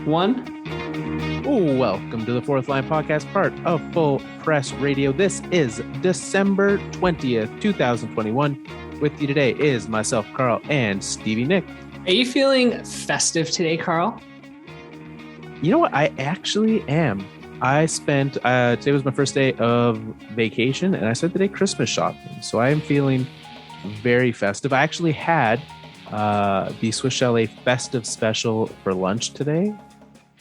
1. Welcome to the Fourth Line Podcast, part of Full Press Radio. This is December 20th, 2021. With you today is myself, Carl, and Stevie Nick. Are you feeling festive today, Carl? You know what? I actually am. I spent, today was my first day of vacation, and I spent the day Christmas shopping. So I am feeling very festive. I actually had the Swiss Chalet Festive Special for lunch today.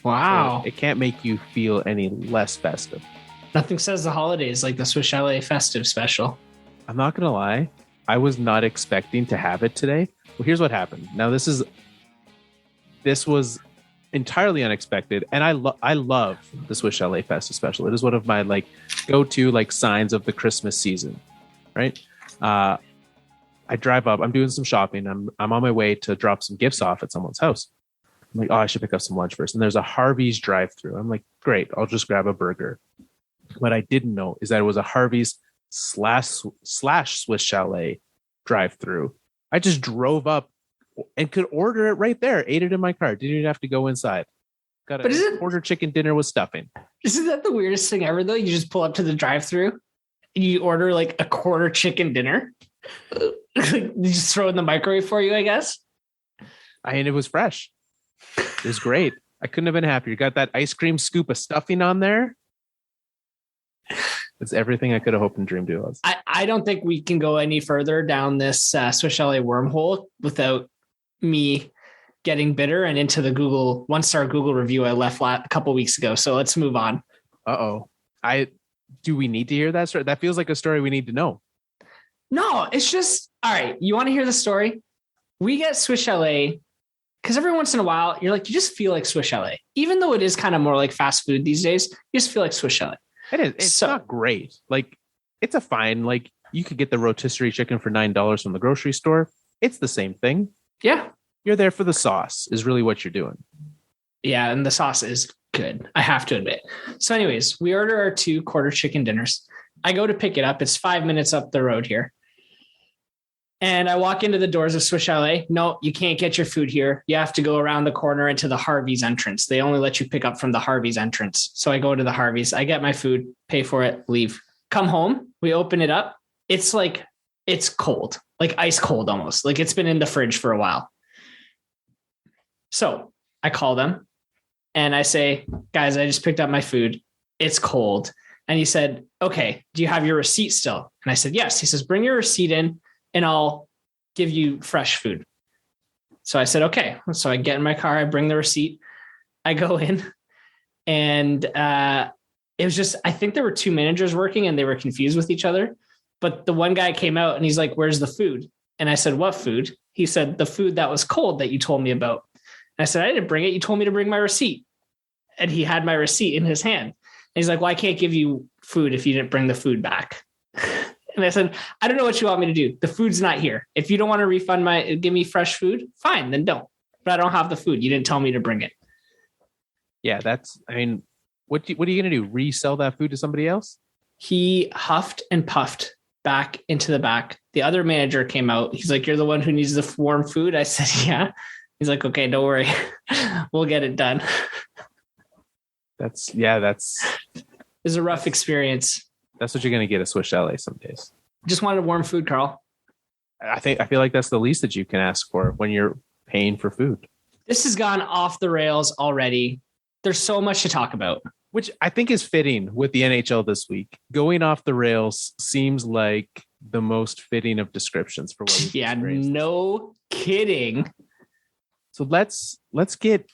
Wow. So it can't make you feel any less festive. Nothing says the holidays like the Swiss Chalet Festive Special. I'm not going to lie. I was not expecting to have it today. Well, here's what happened. Now, this was entirely unexpected. And I love the Swiss Chalet Festive Special. It is one of my go-to signs of the Christmas season, right? I drive up. I'm doing some shopping. I'm on my way to drop some gifts off at someone's house. I'm like, I should pick up some lunch first. And there's a Harvey's drive-thru. I'm like, great, I'll just grab a burger. What I didn't know is that it was a Harvey's slash Swiss Chalet drive-thru. I just drove up and could order it right there. Ate it in my car. Didn't even have to go inside. Got a order chicken dinner with stuffing. Isn't that the weirdest thing ever, though? You just pull up to the drive-thru and you order a quarter chicken dinner. You just throw it in the microwave for you, I guess. And it was fresh. It was great. I couldn't have been happier. Got that ice cream scoop of stuffing on there. It's everything I could have hoped and dreamed it was. I don't think we can go any further down this Swiss Chalet wormhole without me getting bitter and into the one-star Google review I left a couple weeks ago. So let's move on. Uh-oh. Do we need to hear that story? That feels like a story we need to know. No, it's just, all right. You want to hear the story? We get Swiss Chalet because every once in a while, you just feel like Swiss Chalet. Even though it is kind of more like fast food these days, you just feel like Swiss Chalet. It is. It's not great. It's a fine, you could get the rotisserie chicken for $9 from the grocery store. It's the same thing. Yeah. You're there for the sauce is really what you're doing. Yeah, and the sauce is good, I have to admit. So anyways, we order our 2 quarter chicken dinners. I go to pick it up. It's 5 minutes up the road here. And I walk into the doors of Swiss Chalet. No, you can't get your food here. You have to go around the corner into the Harvey's entrance. They only let you pick up from the Harvey's entrance. So I go to the Harvey's. I get my food, pay for it, leave. Come home. We open it up. It's cold, ice cold almost. It's been in the fridge for a while. So I call them and I say, guys, I just picked up my food. It's cold. And he said, okay, do you have your receipt still? And I said, yes. He says, bring your receipt in and I'll give you fresh food. So I said, okay. So I get in my car, I bring the receipt, I go in, and it was just, I think there were 2 managers working and they were confused with each other. But the one guy came out and he's like, where's the food? And I said, what food? He said, the food that was cold that you told me about. And I said, I didn't bring it. You told me to bring my receipt. And he had my receipt in his hand. And he's like, well, I can't give you food if you didn't bring the food back. And I said, I don't know what you want me to do. The food's not here. If you don't want to give me fresh food, fine, then don't. But I don't have the food. You didn't tell me to bring it. Yeah, what are you going to do? Resell that food to somebody else? He huffed and puffed back into the back. The other manager came out. He's like, you're the one who needs the warm food? I said, yeah. He's like, okay, don't worry. We'll get it done. It's a rough experience. That's what you're going to get at Swiss Chalet some days. Just wanted warm food, Carl. I feel like that's the least that you can ask for when you're paying for food. This has gone off the rails already. There's so much to talk about. Which I think is fitting with the NHL this week. Going off the rails seems like the most fitting of descriptions for what we've experienced. No kidding. So let's get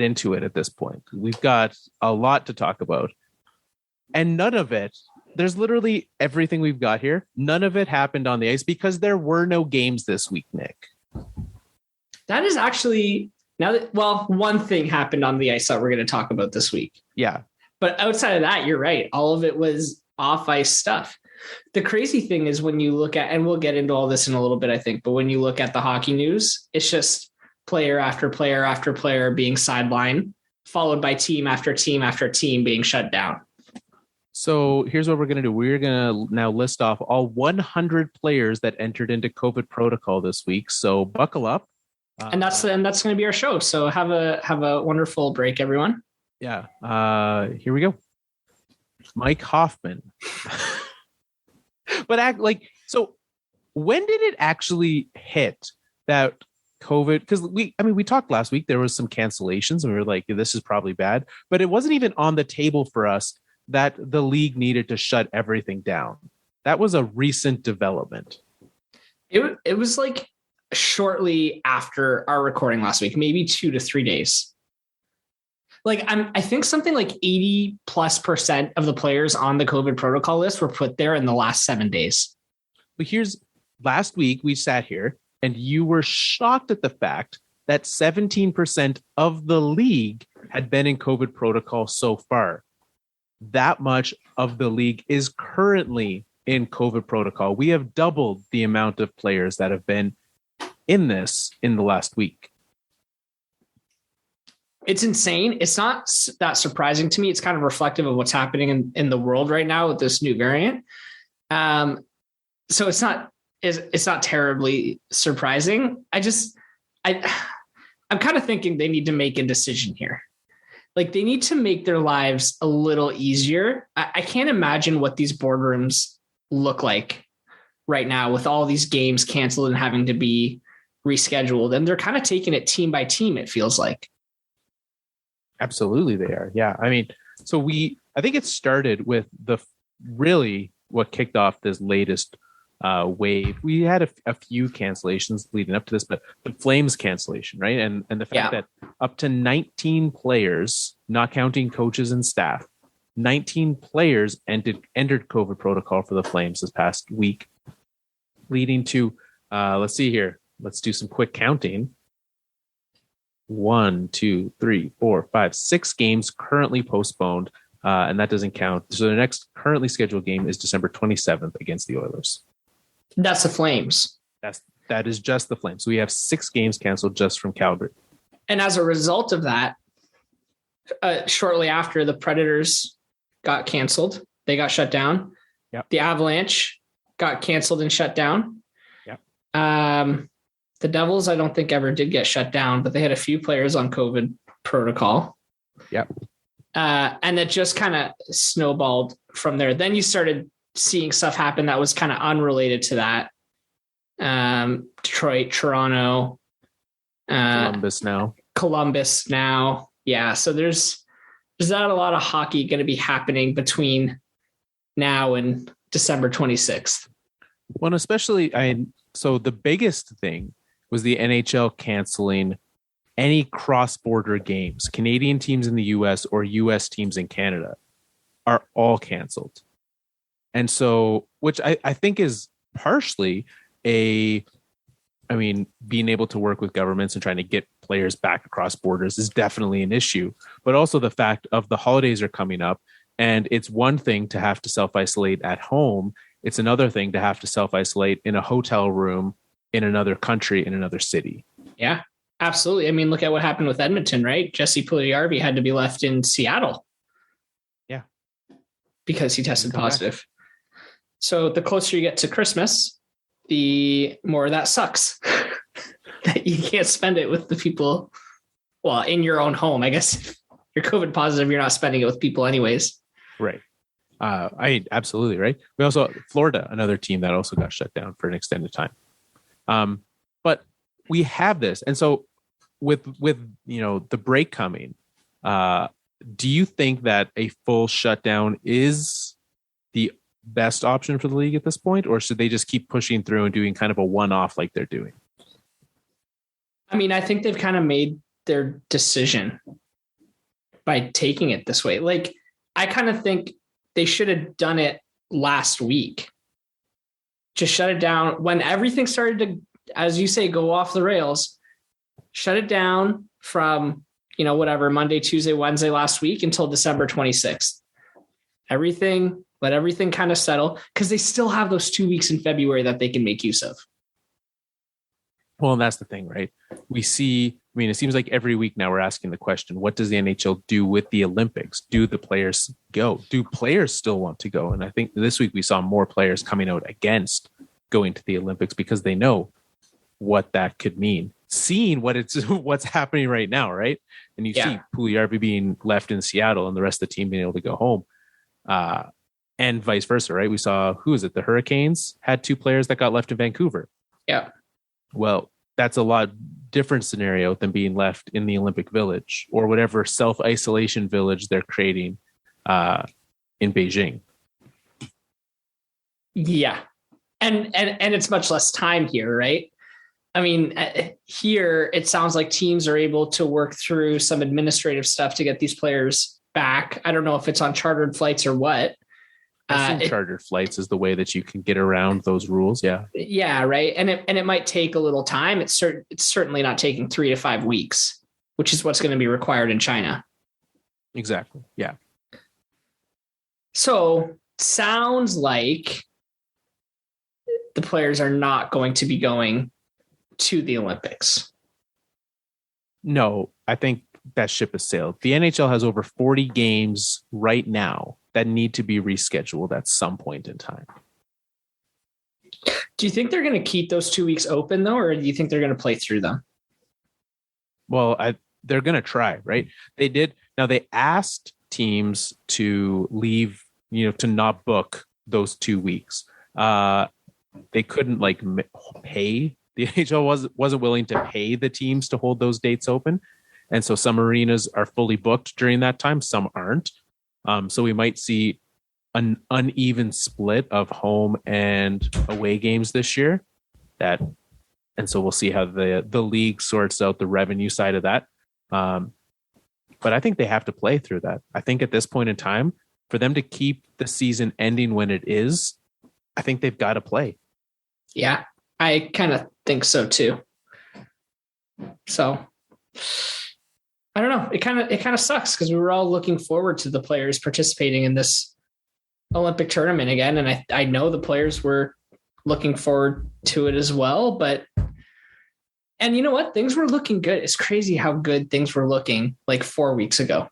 into it at this point. We've got a lot to talk about. And none of it, there's literally everything we've got here. None of it happened on the ice because there were no games this week, Nick. That is actually one thing happened on the ice that we're going to talk about this week. Yeah. But outside of that, you're right. All of it was off ice stuff. The crazy thing is when you look at, and we'll get into all this in a little bit, I think, but when you look at the hockey news, it's just player after player after player being sidelined, followed by team after team after team being shut down. So here's what we're going to do. We're going to now list off all 100 players that entered into COVID protocol this week. So buckle up. And that's going to be our show. So have a wonderful break, everyone. Yeah. Here we go. Mike Hoffman. But so when did it actually hit that COVID? Because we talked last week, there was some cancellations and we were like, this is probably bad, but it wasn't even on the table for us that the league needed to shut everything down. That was a recent development. It was like shortly after our recording last week, maybe 2 to 3 days. Like I think something like 80+% of the players on the COVID protocol list were put there in the last 7 days. But last week we sat here and you were shocked at the fact that 17% of the league had been in COVID protocol so far. That much of the league is currently in COVID protocol. We have doubled the amount of players that have been in this in the last week. It's insane. It's not that surprising to me. It's kind of reflective of what's happening in the world right now with this new variant. So it's not terribly surprising. I'm kind of thinking they need to make a decision here. Like they need to make their lives a little easier. I can't imagine what these boardrooms look like right now with all these games canceled and having to be rescheduled. And they're kind of taking it team by team, it feels like. Absolutely they are. Yeah. I mean, I think it started with what kicked off this latest wave. We had a few cancellations leading up to this, but the Flames cancellation, right? And the fact that up to 19 players, not counting coaches and staff, 19 players entered COVID protocol for the Flames this past week, leading to, let's see here. Let's do some quick counting. 1, 2, 3, 4, 5, 6 games currently postponed, and that doesn't count. So the next currently scheduled game is December 27th against the Oilers. That's the Flames. That is just the Flames. So we have 6 games canceled just from Calgary. And as a result of that, shortly after, the Predators got canceled. They got shut down. Yep. The Avalanche got canceled and shut down. Yep. The Devils, I don't think ever did get shut down, but they had a few players on COVID protocol. Yep. And it just kind of snowballed from there. Then you started seeing stuff happen that was kind of unrelated to that. Detroit, Toronto, Columbus now. Yeah. So there's not a lot of hockey going to be happening between now and December 26th. Well, especially, so the biggest thing was the NHL canceling any cross-border games. Canadian teams in the US or US teams in Canada are all canceled. And so, which I think is partially being able to work with governments and trying to get players back across borders is definitely an issue, but also the fact of the holidays are coming up and it's one thing to have to self-isolate at home. It's another thing to have to self-isolate in a hotel room in another country, in another city. Yeah, absolutely. I mean, look at what happened with Edmonton, right? Jesse Puljujarvi had to be left in Seattle. Yeah. Because he tested positive. So the closer you get to Christmas, the more that sucks. That you can't spend it with the people, well, in your own home. I guess if you're COVID positive, you're not spending it with people anyways. Right. Absolutely right. We also Florida, another team that also got shut down for an extended time. But we have this, and so with the break coming, do you think that a full shutdown is the best option for the league at this point, or should they just keep pushing through and doing kind of a one-off like they're doing? I mean, I think they've kind of made their decision by taking it this way. Like, I kind of think they should have done it last week. Just shut it down when everything started to, as you say, go off the rails. Shut it down from, Monday, Tuesday, Wednesday last week until December 26th. Let everything kind of settle, because they still have those 2 weeks in February that they can make use of. Well, and that's the thing, right? We see, it seems like every week now we're asking the question, what does the NHL do with the Olympics? Do the players go? Do players still want to go? And I think this week we saw more players coming out against going to the Olympics because they know what that could mean. seen what's happening right now, right? And you see Puljujarvi being left in Seattle and the rest of the team being able to go home, and vice versa, right? We saw, who is it? The Hurricanes had 2 players that got left in Vancouver. Yeah. Well, that's a lot different scenario than being left in the Olympic Village or whatever self-isolation village they're creating in Beijing. Yeah. And it's much less time here, right? I mean, here it sounds like teams are able to work through some administrative stuff to get these players back. I don't know if it's on chartered flights or what. Chartered flights is the way that you can get around those rules. Yeah. Yeah. Right. And it might take a little time. It's certainly not taking 3 to 5 weeks, which is what's going to be required in China. Exactly. Yeah. So sounds like the players are not going to be going to the Olympics. No, I think that ship has sailed. The NHL has over 40 games right now that need to be rescheduled at some point in time. Do you think they're going to keep those 2 weeks open though, or do you think they're going to play through them? Well, they're going to try, right? They did. Now they asked teams to leave, to not book those 2 weeks. They couldn't pay. The NHL wasn't willing to pay the teams to hold those dates open. And so some arenas are fully booked during that time. Some aren't. So we might see an uneven split of home and away games this year. And so we'll see how the league sorts out the revenue side of that. But I think they have to play through that. I think at this point in time, for them to keep the season ending when it is, I think they've got to play. Yeah, I kind of think so too. So I don't know. It kind of sucks because we were all looking forward to the players participating in this Olympic tournament again. And I know the players were looking forward to it as well, and you know what? Things were looking good. It's crazy how good things were looking 4 weeks ago.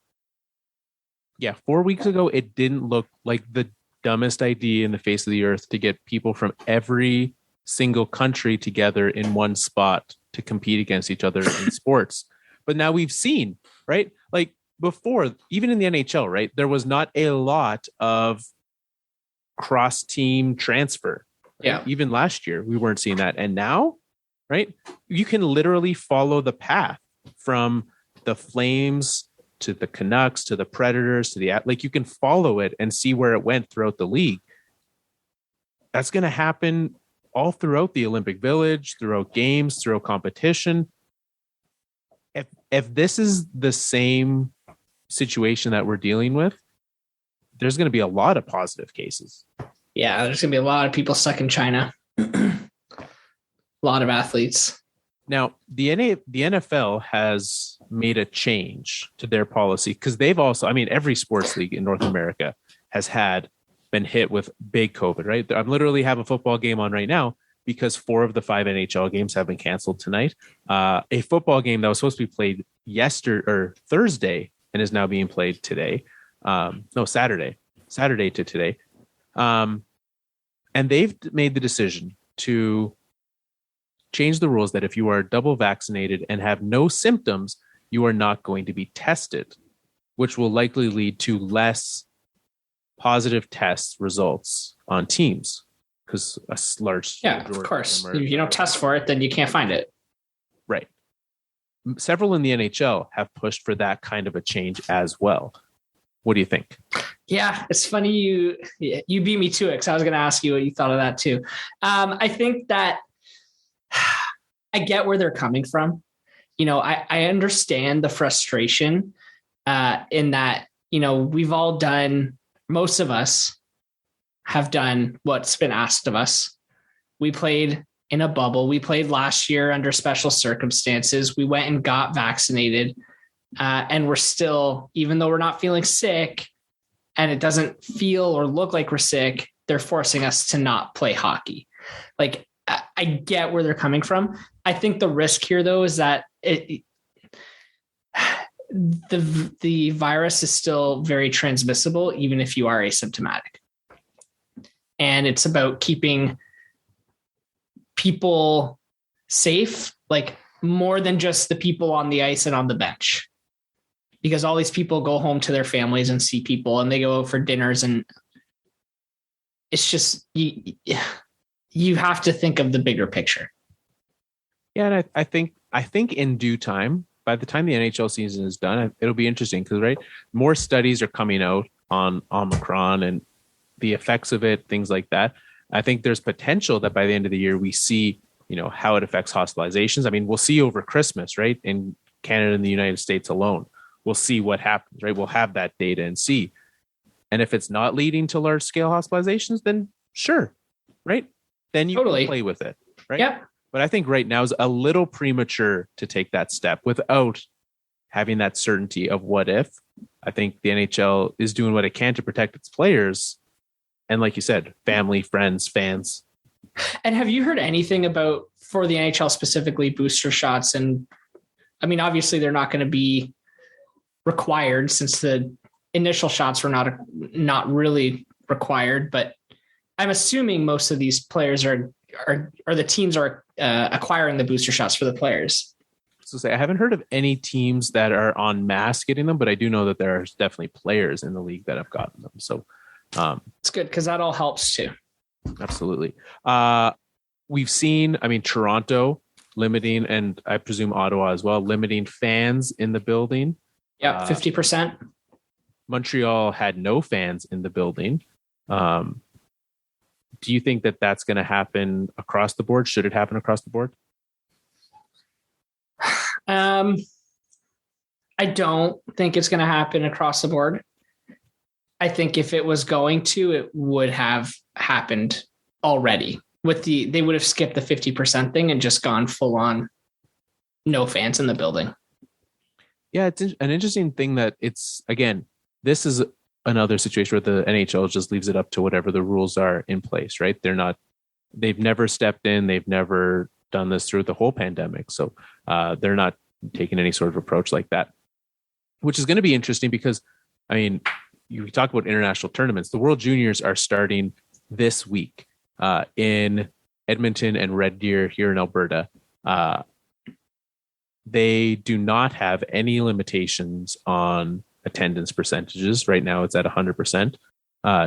Yeah. 4 weeks ago, it didn't look like the dumbest idea in the face of the earth to get people from every single country together in one spot to compete against each other in sports. But now we've seen, right? Before, even in the NHL, right? There was not a lot of cross-team transfer. Right? Yeah. Even last year, we weren't seeing that. And now, right? You can literally follow the path from the Flames to the Canucks to the Predators to you can follow it and see where it went throughout the league. That's going to happen all throughout the Olympic Village, throughout games, throughout competition. If this is the same situation that we're dealing with, there's going to be a lot of positive cases. Yeah, there's going to be a lot of people stuck in China. A lot of athletes. Now, the NFL has made a change to their policy because they've also, every sports league in North America has been hit with big COVID, right? I'm literally have a football game on right now because 4 of the 5 NHL games have been canceled tonight. A football game that was supposed to be played Thursday and is now being played today. Saturday to today. And they've made the decision to change the rules that if you are double vaccinated and have no symptoms, you are not going to be tested, which will likely lead to less positive test results on teams because a large of course. If you don't test for it, then you can't find it. Right. Several in the NHL have pushed for that kind of a change as well. What do you think? Yeah, it's funny you beat me to it because I was going to ask you what you thought of that too. I think that I get where they're coming from. I understand the frustration in that, we've all done, most of us have done what's been asked of us. We played in a bubble. We played last year under special circumstances. We went and got vaccinated. And we're still, even though we're not feeling sick and it doesn't feel or look like we're sick, they're forcing us to not play hockey. I get where they're coming from. I think the risk here though, is that the virus is still very transmissible, even if you are asymptomatic. And it's about keeping people safe. more than just the people on the ice and on the bench, because all these people go home to their families and see people, and they go out for dinners, and it's just, you have to think of the bigger picture. Yeah. And I think in due time, by the time the NHL season is done, it'll be interesting because, right, more studies are coming out on Omicron and the effects of it, things like that. I think there's potential that by the end of the year, we see, how it affects hospitalizations. I mean, we'll see over Christmas, right? In Canada and the United States alone, we'll see what happens, right? We'll have that data and see. And if it's not leading to large scale hospitalizations, then sure, right? Then you can play with it, right? Yeah. But I think right now is a little premature to take that step without having that certainty of what if. I think the NHL is doing what it can to protect its players. And like you said, family, friends, fans. And have you heard anything about, for the NHL specifically, booster shots? And I mean, obviously they're not going to be required since the initial shots were not really required, but I'm assuming most of these players or the teams are acquiring the booster shots for the players. So I haven't heard of any teams that are en masse getting them, but I do know that there are definitely players in the league that have gotten them. So it's good because that all helps too. Absolutely. We've seen, Toronto limiting, and I presume Ottawa as well, limiting fans in the building. Yeah, 50%. Montreal had no fans in the building. Do you think that that's going to happen across the board? Should it happen across the board? I don't think it's going to happen across the board. I think if it was going to, it would have happened already. They would have skipped the 50% thing and just gone full on no fans in the building. Yeah, it's an interesting thing that this is another situation where the NHL just leaves it up to whatever the rules are in place, right? They've never stepped in. They've never done this through the whole pandemic. So they're not taking any sort of approach like that, which is going to be interesting because, you talk about international tournaments. The World Juniors are starting this week in Edmonton and Red Deer here in Alberta. They do not have any limitations on attendance percentages. Right now it's at 100%,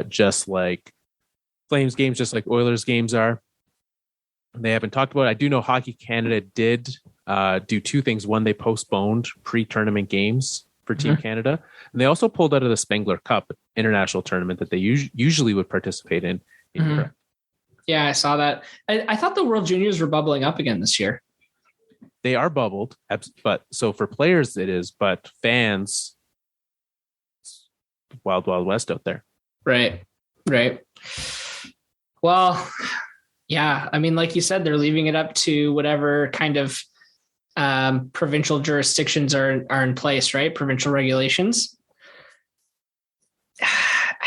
just like Flames games, just like Oilers games are. They haven't talked about it. I do know Hockey Canada did do two things. One, they postponed pre-tournament games for Team Canada. And they also pulled out of the Spengler Cup international tournament that they usually would participate in Europe. Yeah, I saw that. I thought the World Juniors were bubbling up again this year. They are bubbled, but so for players it is, but fans, wild, wild west out there. Right. Well, yeah. Like you said, they're leaving it up to whatever kind of provincial jurisdictions are in place, right? Provincial regulations.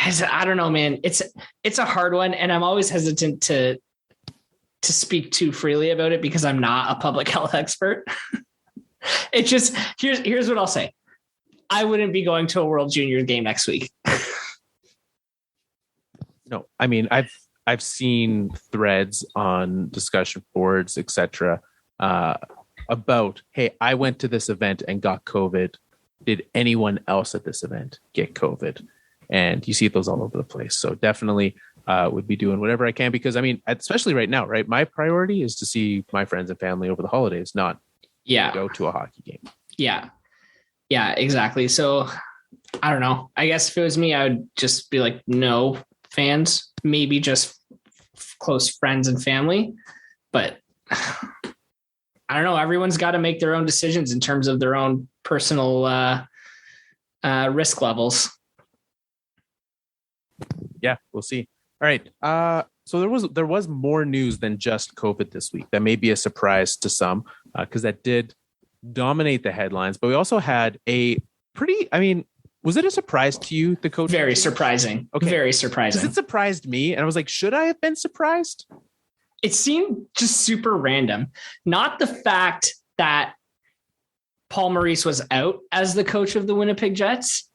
I don't know, man. It's a hard one, and I'm always hesitant to speak too freely about it because I'm not a public health expert. It just here's what I'll say. I wouldn't be going to a World Junior game next week. No, I've seen threads on discussion boards, etc. About, hey, I went to this event and got COVID. Did anyone else at this event get COVID? And you see those all over the place. So definitely would be doing whatever I can because, especially right now, right? My priority is to see my friends and family over the holidays, not go to a hockey game. Yeah. Yeah, exactly. So I don't know. I guess if it was me, I would just be like, no fans, maybe just close friends and family. But I don't know. Everyone's got to make their own decisions in terms of their own personal risk levels. Yeah, we'll see. All right. So there was more news than just COVID this week. That may be a surprise to some because that did dominate the headlines. But we also had a pretty, was it a surprise to you, the coach? Very surprising. Okay. Very surprising. Because it surprised me. And I was like, should I have been surprised? It seemed just super random. Not the fact that Paul Maurice was out as the coach of the Winnipeg Jets,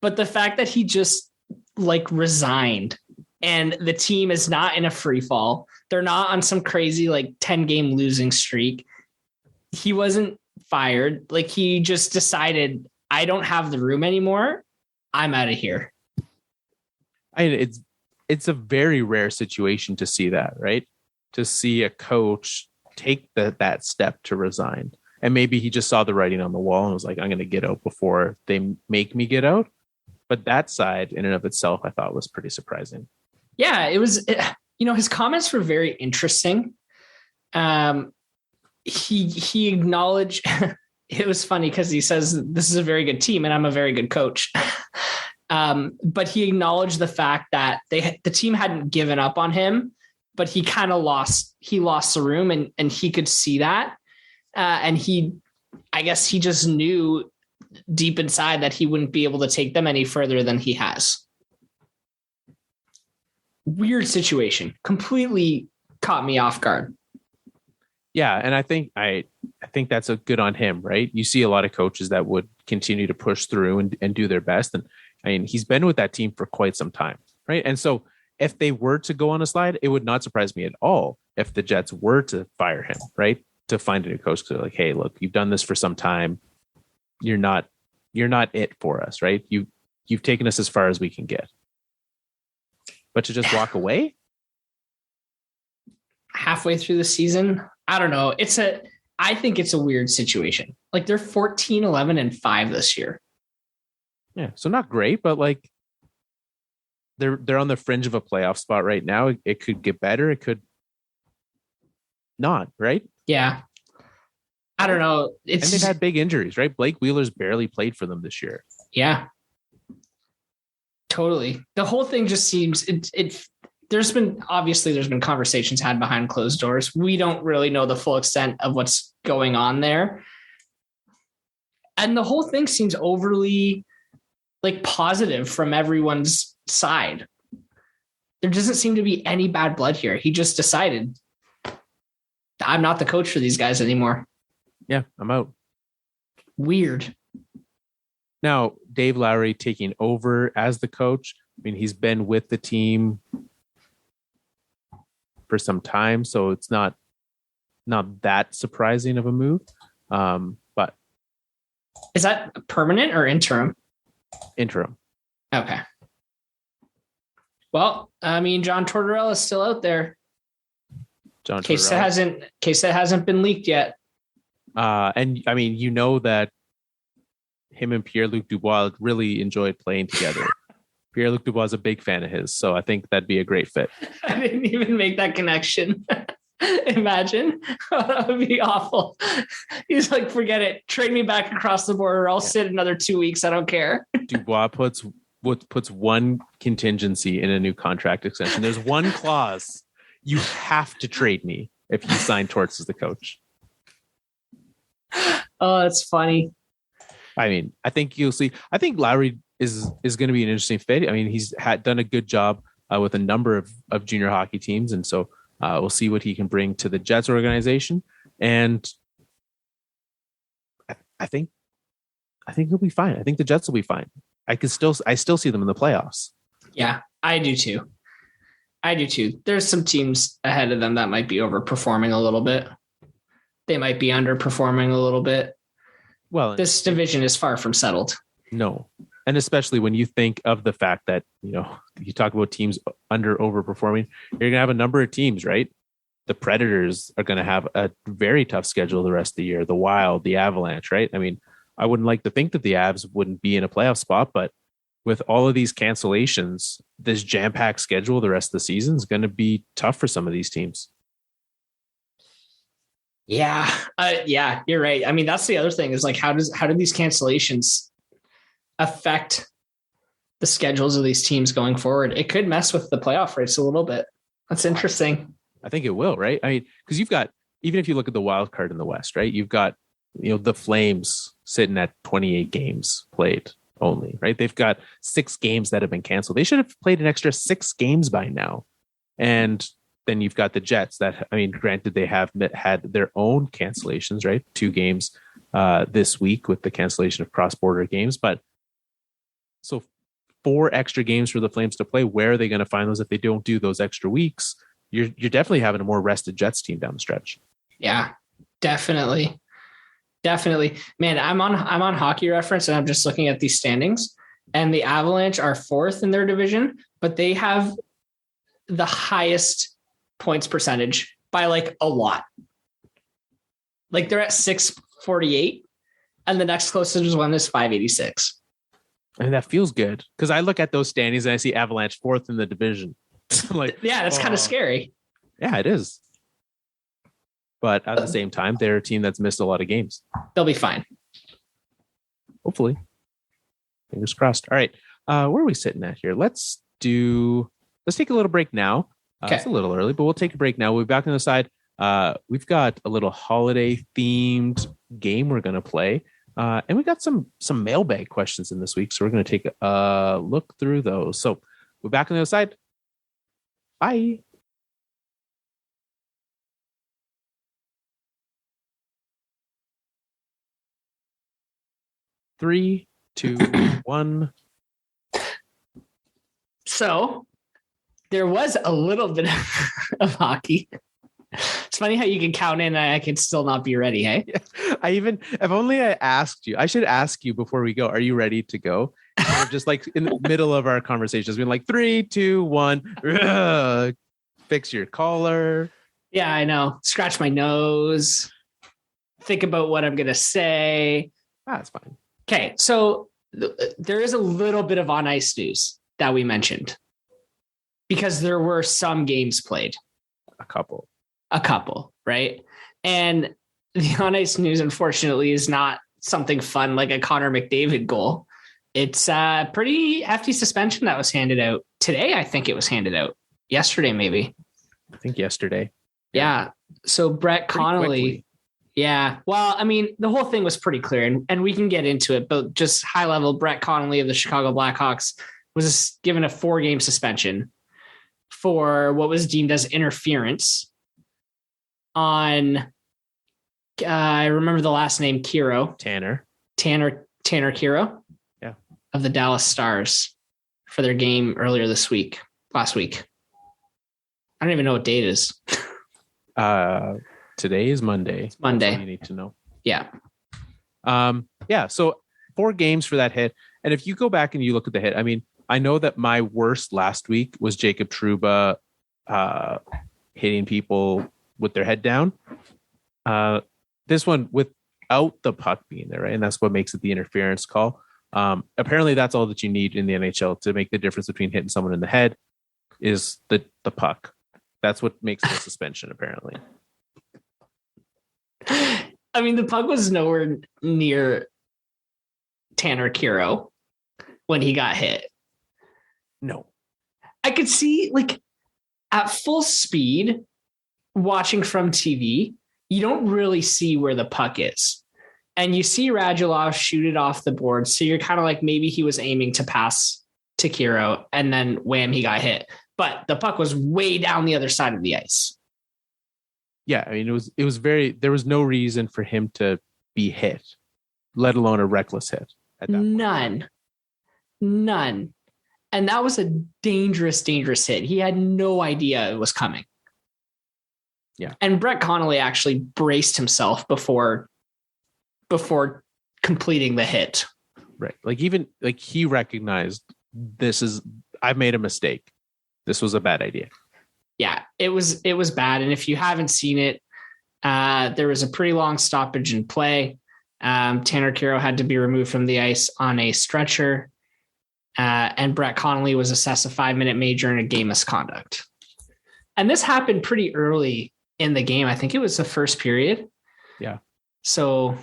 but the fact that he just resigned and the team is not in a free fall. They're not on some crazy 10-game losing streak. he wasn't fired. Like, he just decided, I don't have the room anymore. I'm out of here. It's a very rare situation to see that, right? To see a coach take that step to resign. And maybe he just saw the writing on the wall and was like, I'm going to get out before they make me get out. But that side in and of itself, I thought was pretty surprising. Yeah, his comments were very interesting. He acknowledged, it was funny because he says, this is a very good team and I'm a very good coach. But he acknowledged the fact that the team hadn't given up on him, but he kind of lost the room and he could see that. And I guess he just knew deep inside that he wouldn't be able to take them any further than he has. Weird situation. Completely caught me off guard. Yeah, and I think that's a good on him, right? You see a lot of coaches that would continue to push through and do their best. And I mean, he's been with that team for quite some time, right? And so if they were to go on a slide, it would not surprise me at all if the Jets were to fire him, right? To find a new coach. So like, hey, look, you've done this for some time. You're not it for us, right? You've taken us as far as we can get. But to just walk away halfway through the season, I don't know. I think it's a weird situation. Like, they're 14, 11, and 5 this year. Yeah. So not great, but like they're on the fringe of a playoff spot right now. It could get better. It could not, right? Yeah. I don't know. And they've had big injuries, right? Blake Wheeler's barely played for them this year. Yeah. Totally. The whole thing just seems there's been conversations had behind closed doors. We don't really know the full extent of what's going on there. And the whole thing seems overly like positive from everyone's side. There doesn't seem to be any bad blood here. He just decided, I'm not the coach for these guys anymore. Yeah, I'm out. Weird. Now, Dave Lowry taking over as the coach. I mean, he's been with the team for some time, so it's not that surprising of a move. But is that permanent or interim? Interim. Okay. Well, I mean, John Tortorella is still out there. Case that hasn't been leaked yet. And I mean, you know that him and Pierre-Luc Dubois really enjoyed playing together. Pierre-Luc Dubois is a big fan of his, so I think that'd be a great fit. I didn't even make that connection. Imagine. That would be awful. He's like, forget it. Trade me back across the border. I'll sit another 2 weeks. I don't care. Dubois puts one contingency in a new contract extension. There's one clause. You have to trade me if you sign Torts as the coach. Oh, that's funny. I mean, I think you'll see. I think Lowry is going to be an interesting fit. I mean, he's done a good job with a number of junior hockey teams. And so we'll see what he can bring to the Jets organization. And I think he'll be fine. I think the Jets will be fine. I still see them in the playoffs. Yeah, I do too. There's some teams ahead of them that might be overperforming a little bit. They might be underperforming a little bit. Well, this division is far from settled. No. And especially when you think of the fact that, you talk about teams overperforming, you're going to have a number of teams, right? The Predators are going to have a very tough schedule the rest of the year. The Wild, the Avalanche, right? I mean, I wouldn't like to think that the Avs wouldn't be in a playoff spot, but with all of these cancellations, this jam-packed schedule the rest of the season is going to be tough for some of these teams. Yeah. Yeah, you're right. I mean, that's the other thing is like, how do these cancellations affect the schedules of these teams going forward? It could mess with the playoff race a little bit. That's interesting. I think it will, right? I mean, because you've got, even if you look at the wild card in the West, right? You've got, the Flames sitting at 28 games played only, right? They've got 6 games that have been canceled. They should have played an extra 6 games by now. And then you've got the Jets that, I mean, granted, they have had their own cancellations, right? 2 games this week with the cancellation of cross-border games. But so 4 extra games for the Flames to play. Where are they going to find those if they don't do those extra weeks? You're definitely having a more rested Jets team down the stretch. Yeah, definitely. Definitely. Man, I'm on Hockey Reference and I'm just looking at these standings, and the Avalanche are fourth in their division, but they have the highest points percentage by like a lot. Like they're at 648 and the next closest one is 586. I mean, that feels good because I look at those standings and I see Avalanche fourth in the division. I'm like, yeah, that's kind of scary. Yeah, it is. But at the same time, they're a team that's missed a lot of games. They'll be fine. Hopefully. Fingers crossed. All right. Where are we sitting at here? Let's take a little break now. Okay. It's a little early, but we'll take a break now. We'll be back on the side. We've got a little holiday themed game we're going to play. And we got some mailbag questions in this week. So we're going to take a look through those. So we're back on the other side. Bye. Three, 2, 1. So there was a little bit of hockey. It's funny how you can count in and I can still not be ready. Hey, yeah. If only I asked you, I should ask you before we go, are you ready to go? Just like in the middle of our conversations, being like 3, 2, 1, fix your collar. Yeah, I know. Scratch my nose. Think about what I'm going to say. That's fine. Okay, so there is a little bit of on ice news that we mentioned because there were some games played. A couple, right? And the on ice news, unfortunately, is not something fun like a Connor McDavid goal. It's a pretty hefty suspension that was handed out today. I think it was handed out yesterday, maybe. I think yesterday. Yeah. So Brett Connolly. Quickly. Yeah. Well, I mean, the whole thing was pretty clear and we can get into it, but just high level, Brett Connolly of the Chicago Blackhawks was given a 4-game suspension for what was deemed as interference on, I remember the last name, Kiro. Tanner Kiro. Yeah. Of the Dallas Stars for their game earlier last week. I don't even know what date it is. Today is Monday. It's Monday. That's all you need to know. Yeah. Yeah. So 4 games for that hit. And if you go back and you look at the hit, I mean, I know that my worst last week was Jacob Trouba hitting people with their head down. This one without the puck being there, right? And that's what makes it the interference call. Apparently that's all that you need in the NHL to make the difference between hitting someone in the head is the puck. That's what makes the suspension, apparently. I mean, the puck was nowhere near Tanner Kiro when he got hit. No. I could see, like, at full speed, watching from TV, you don't really see where the puck is. And you see Radulov shoot it off the board. So you're kind of like, maybe he was aiming to pass to Kiro, and then wham, he got hit. But the puck was way down the other side of the ice. Yeah, I mean, it was there was no reason for him to be hit, let alone a reckless hit at that point. None. And that was a dangerous hit. He had no idea it was coming. Yeah. And Brett Connolly actually braced himself before completing the hit. Right. Like he recognized I've made a mistake. This was a bad idea. Yeah, it was bad. And if you haven't seen it, there was a pretty long stoppage in play. Tanner Kiro had to be removed from the ice on a stretcher. And Brett Connolly was assessed a 5-minute major and a game misconduct. And this happened pretty early in the game. I think it was the first period. Yeah. So,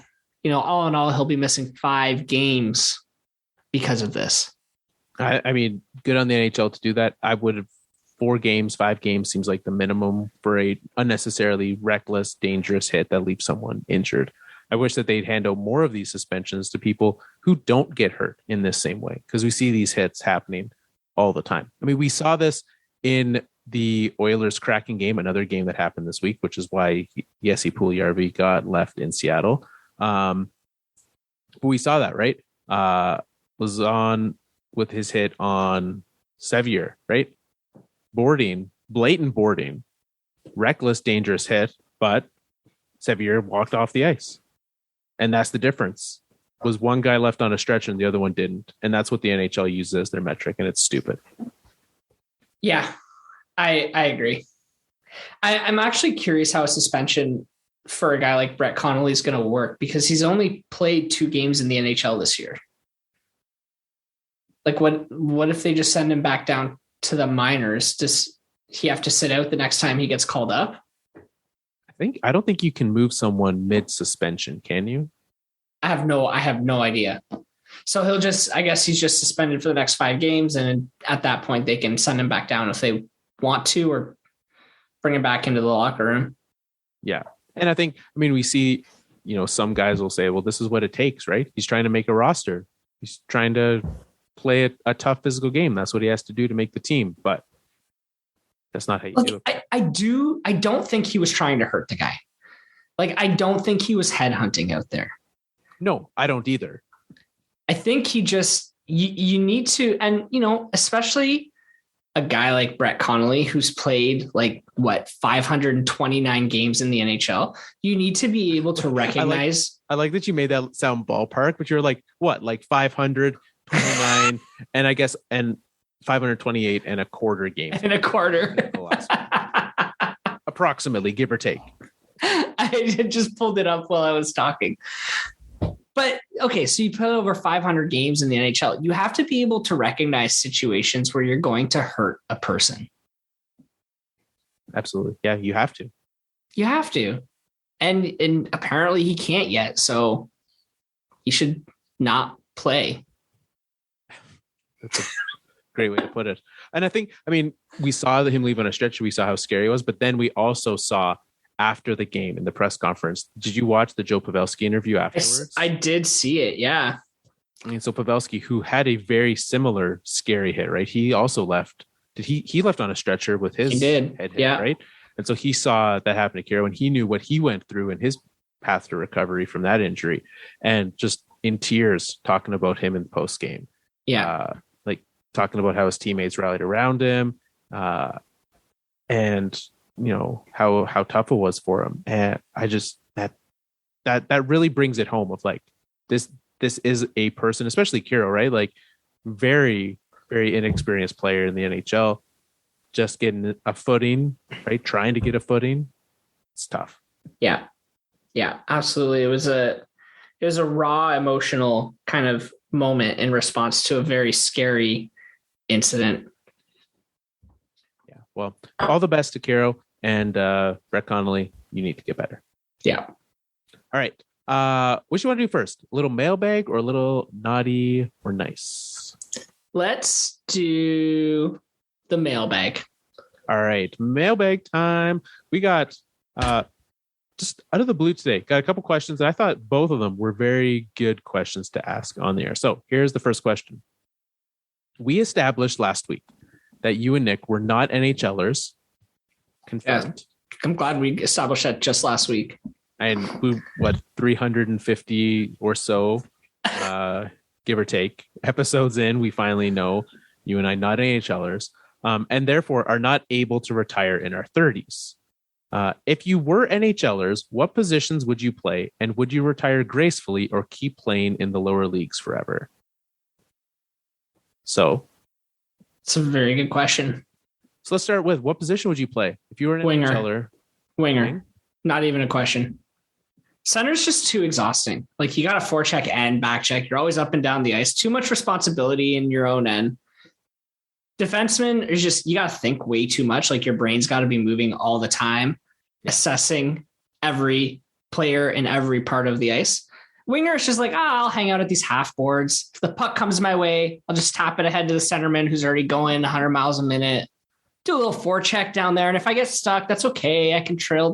all in all, he'll be missing 5 games because of this. I mean, good on the NHL to do that. I would have 4 games, 5 games seems like the minimum for a unnecessarily reckless, dangerous hit that leaves someone injured. I wish that they'd hand out more of these suspensions to people who don't get hurt in this same way, because we see these hits happening all the time. I mean, we saw this in the Oilers Kraken game, another game that happened this week, which is why Jesse Puljujarvi got left in Seattle. But we saw that, right? Was on with his hit on Sevier, right? Blatant boarding, reckless, dangerous hit, but Sevier walked off the ice. And that's the difference. Was one guy left on a stretch and the other one didn't. And that's what the NHL uses as their metric. And it's stupid. Yeah, I agree. I'm actually curious how a suspension for a guy like Brett Connolly is going to work, because he's only played 2 games in the NHL this year. Like, what if they just send him back down to the minors? Does he have to sit out the next time he gets called up? I don't think you can move someone mid suspension, can you? I have no idea. So I guess he's just suspended for the next 5 games. And at that point they can send him back down if they want to, or bring him back into the locker room. Yeah. And we see, some guys will say, well, this is what it takes, right? He's trying to make a roster. He's trying to play a tough physical game. That's what he has to do to make the team. But that's not how you do it. I don't think he was trying to hurt the guy. Like, I don't think he was headhunting out there. No, I don't either. I think he just, you need to, and, especially a guy like Brett Connolly, who's played 529 games in the NHL, you need to be able to recognize. I like that you made that sound ballpark, but you're like, what, like 529 and I guess, and 528 and a quarter game. And a quarter. Approximately, give or take. I just pulled it up while I was talking. But okay, so you put over 500 games in the NHL. You have to be able to recognize situations where you're going to hurt a person. Absolutely. Yeah, you have to. You have to. And apparently he can't yet, so he should not play. That's a great way to put it. And we saw him leave on a stretcher. We saw how scary it was, but then we also saw after the game in the press conference. Did you watch the Joe Pavelski interview afterwards? I did see it. Yeah. So Pavelski, who had a very similar scary hit, right? He also left. He left on a stretcher with his head hit, right? And so he saw that happen to Kiro, and he knew what he went through in his path to recovery from that injury, and just in tears talking about him in the post game. Yeah. Talking about how his teammates rallied around him, and how tough it was for him. And I just that really brings it home of like this is a person, especially Kiro, right? Like very, very inexperienced player in the NHL, just getting a footing, right? Trying to get a footing. It's tough. Yeah. Yeah, absolutely. It was a raw emotional kind of moment in response to a very scary incident. Yeah. Well, all the best to Kiro and Brett Connolly. You need to get better. Yeah. All right. What do you want to do first? A little mailbag or a little naughty or nice? Let's do the mailbag. All right. Mailbag time. We got just out of the blue today. Got a couple questions, and I thought both of them were very good questions to ask on the air. So here's the first question. We established last week that you and Nick were not NHL'ers. Confirmed. Yeah, I'm glad we established that just last week. And 350 or so, give or take, episodes in, we finally know you and I not NHL'ers, and therefore are not able to retire in our 30s. If you were NHL'ers, what positions would you play, and would you retire gracefully or keep playing in the lower leagues forever? So, it's a very good question. So let's start with, what position would you play if you were an NHL'er? Winger. Not even a question. Center's just too exhausting. Like, you got to forecheck and back check. You're always up and down the ice. Too much responsibility in your own end. Defenseman is just, you got to think way too much. Like, your brain's got to be moving all the time, assessing every player in every part of the ice. Winger is just like, I'll hang out at these half boards. If the puck comes my way, I'll just tap it ahead to the centerman who's already going 100 miles a minute. Do a little forecheck down there. And if I get stuck, that's okay. I can trail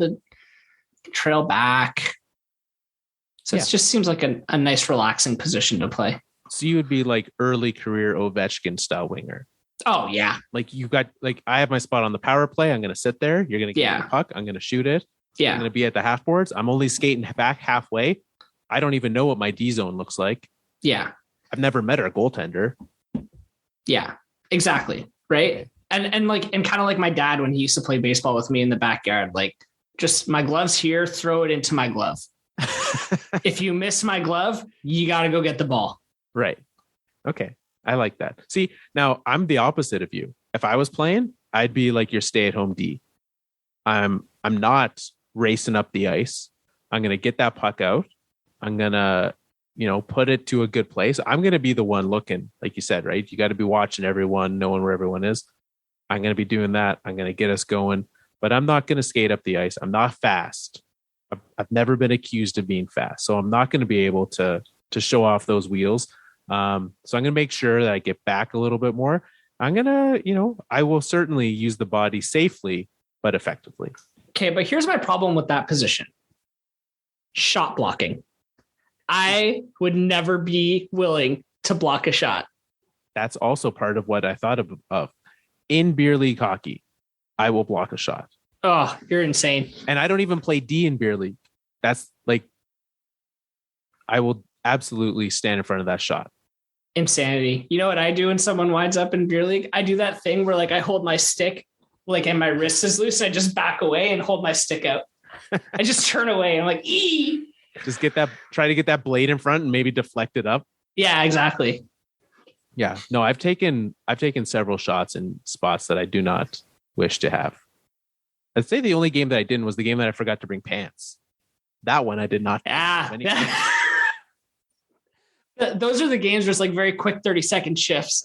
back. So it just seems like a nice, relaxing position to play. So you would be like early career Ovechkin style winger. Oh, yeah. Like, you got, like, I have my spot on the power play. I'm going to sit there. You're going to get the puck. I'm going to shoot it. Yeah. I'm going to be at the half boards. I'm only skating back halfway. I don't even know what my D zone looks like. Yeah. I've never met a goaltender. Yeah, exactly. Right. And kind of like my dad, when he used to play baseball with me in the backyard, like, just my gloves here, throw it into my glove. If you miss my glove, you got to go get the ball. Right. Okay. I like that. See, now I'm the opposite of you. If I was playing, I'd be like your stay-at-home D. I'm not racing up the ice. I'm going to get that puck out. I'm going to, put it to a good place. I'm going to be the one looking, like you said, right? You got to be watching everyone, knowing where everyone is. I'm going to be doing that. I'm going to get us going, but I'm not going to skate up the ice. I'm not fast. I've never been accused of being fast, so I'm not going to be able to show off those wheels. So I'm going to make sure that I get back a little bit more. I'm going to, I will certainly use the body safely, but effectively. Okay, but here's my problem with that position. Shot blocking. I would never be willing to block a shot. That's also part of what I thought of. In beer league hockey, I will block a shot. Oh, you're insane. And I don't even play D in beer league. That's like, I will absolutely stand in front of that shot. Insanity. You know what I do when someone winds up in beer league? I do that thing where like I hold my stick, like, and my wrist is loose. And I just back away and hold my stick out. I just turn away. I'm like, ee. Just try to get that blade in front and maybe deflect it up. Yeah, exactly. Yeah. No, I've taken several shots in spots that I do not wish to have. I'd say the only game that I didn't was the game that I forgot to bring pants. That one I did not. Those are the games where it's like very quick 30-second shifts.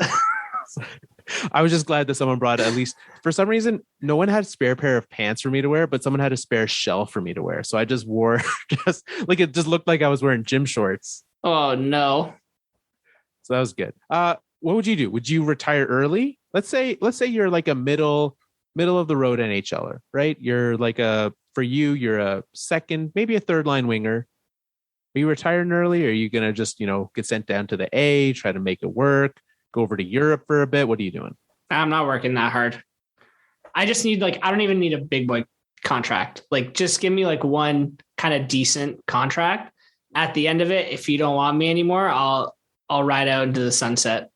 I was just glad that someone brought at least, for some reason, no one had a spare pair of pants for me to wear, but someone had a spare shell for me to wear. So I just wore it just looked like I was wearing gym shorts. Oh no. So that was good. What would you do? Would you retire early? Let's say you're like a middle of the road NHL'er, right? You're like you're a second, maybe a third line winger. Are you retiring early? Or are you going to just, get sent down to the A, try to make it work? Go over to Europe for a bit? What are you doing? I'm not working that hard. I just need I don't even need a big boy contract. Like, just give me like one kind of decent contract. At the end of it, if you don't want me anymore, I'll ride out into the sunset.